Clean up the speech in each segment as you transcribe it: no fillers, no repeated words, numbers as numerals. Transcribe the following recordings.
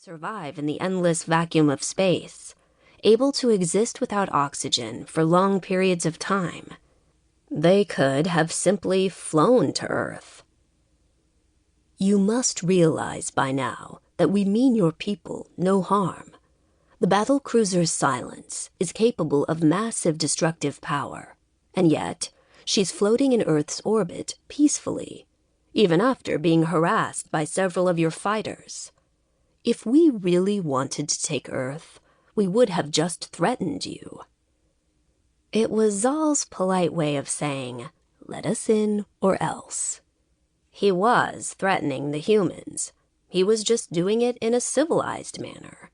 survive in the endless vacuum of space, able to exist without oxygen for long periods of time. They could have simply flown to Earth. You must realize by now that we mean your people no harm. The battle cruiser's Silence is capable of massive destructive power, and yet she's floating in Earth's orbit peacefully, even after being harassed by several of your fighters. If we really wanted to take Earth, we would have just threatened you. It was Xal's polite way of saying, let us in or else. He was threatening the humans. He was just doing it in a civilized manner.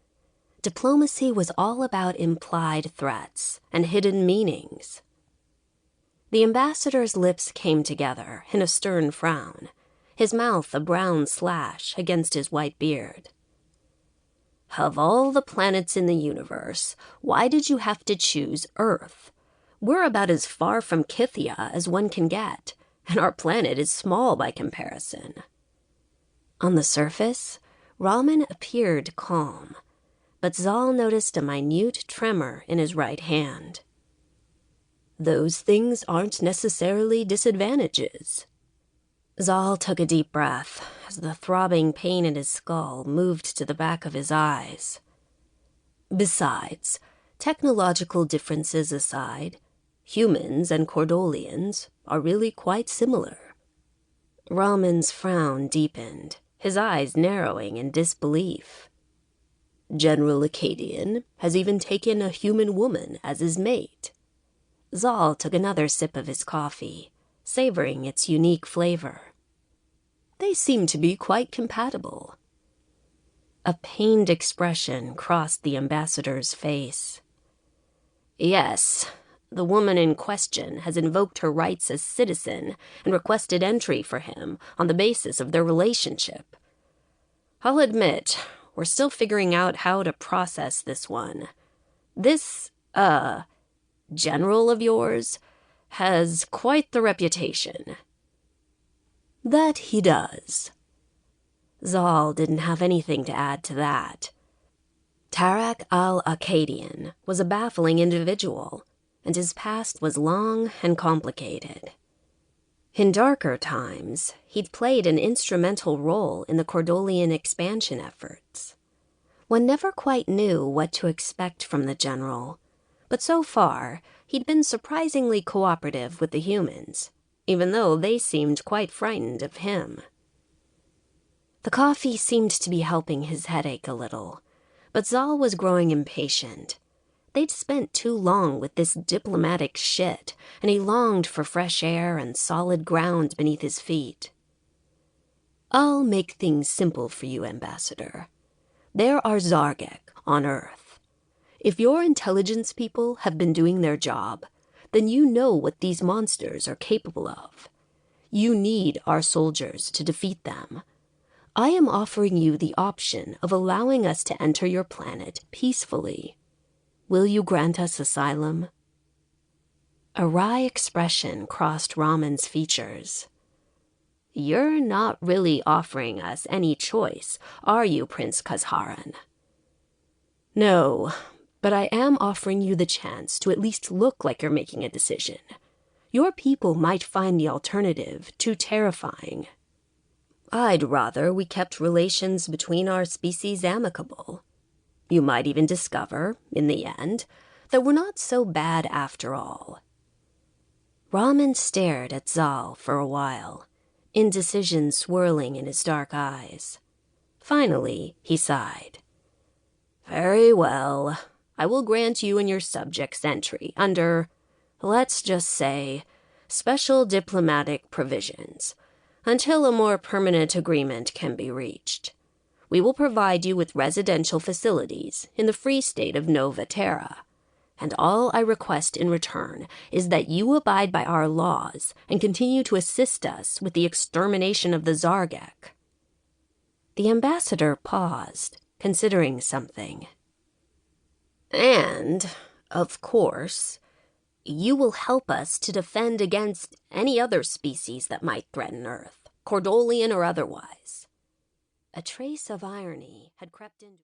Diplomacy was all about implied threats and hidden meanings. The ambassador's lips came together in a stern frown, his mouth a brown slash against his white beard. Of all the planets in the universe, why did you have to choose Earth? We're about as far from Kythia as one can get, and our planet is small by comparison. On the surface, Rahman appeared calm, but Xal noticed a minute tremor in his right hand. Those things aren't necessarily disadvantages. Xal took a deep breath as the throbbing pain in his skull moved to the back of his eyes. Besides, technological differences aside, humans and Kordolians are really quite similar. Rahman's frown deepened, his eyes narrowing in disbelief. General Acadian has even taken a human woman as his mate. Xal took another sip of his coffee, savoring its unique flavor. They seem to be quite compatible. A pained expression crossed the ambassador's face. Yes, the woman in question has invoked her rights as citizen and requested entry for him on the basis of their relationship. I'll admit, we're still figuring out how to process this one. This, general of yours has quite the reputation. That he does. Xal didn't have anything to add to that. Tarak al-Akkadian was a baffling individual, and his past was long and complicated. In darker times, he'd played an instrumental role in the Kordolian expansion efforts. One never quite knew what to expect from the general, but so far, he'd been surprisingly cooperative with the humans, even though they seemed quite frightened of him. The coffee seemed to be helping his headache a little, but Xal was growing impatient. They'd spent too long with this diplomatic shit, and he longed for fresh air and solid ground beneath his feet. I'll make things simple for you, Ambassador. There are Zargek on Earth. If your intelligence people have been doing their job, then you know what these monsters are capable of. You need our soldiers to defeat them. I am offering you the option of allowing us to enter your planet peacefully. Will you grant us asylum? A wry expression crossed Rahman's features. You're not really offering us any choice, are you, Prince Kazharan? No, but I am offering you the chance to at least look like you're making a decision. Your people might find the alternative too terrifying. I'd rather we kept relations between our species amicable. You might even discover, in the end, that we're not so bad after all. Rahman stared at Xal for a while, indecision swirling in his dark eyes. Finally, he sighed. Very well. I will grant you and your subjects entry under, let's just say, special diplomatic provisions, until a more permanent agreement can be reached. We will provide you with residential facilities in the free state of Nova Terra, and all I request in return is that you abide by our laws and continue to assist us with the extermination of the Zargek. The ambassador paused, considering something. And, of course, you will help us to defend against any other species that might threaten Earth, Kordolian or otherwise. A trace of irony had crept into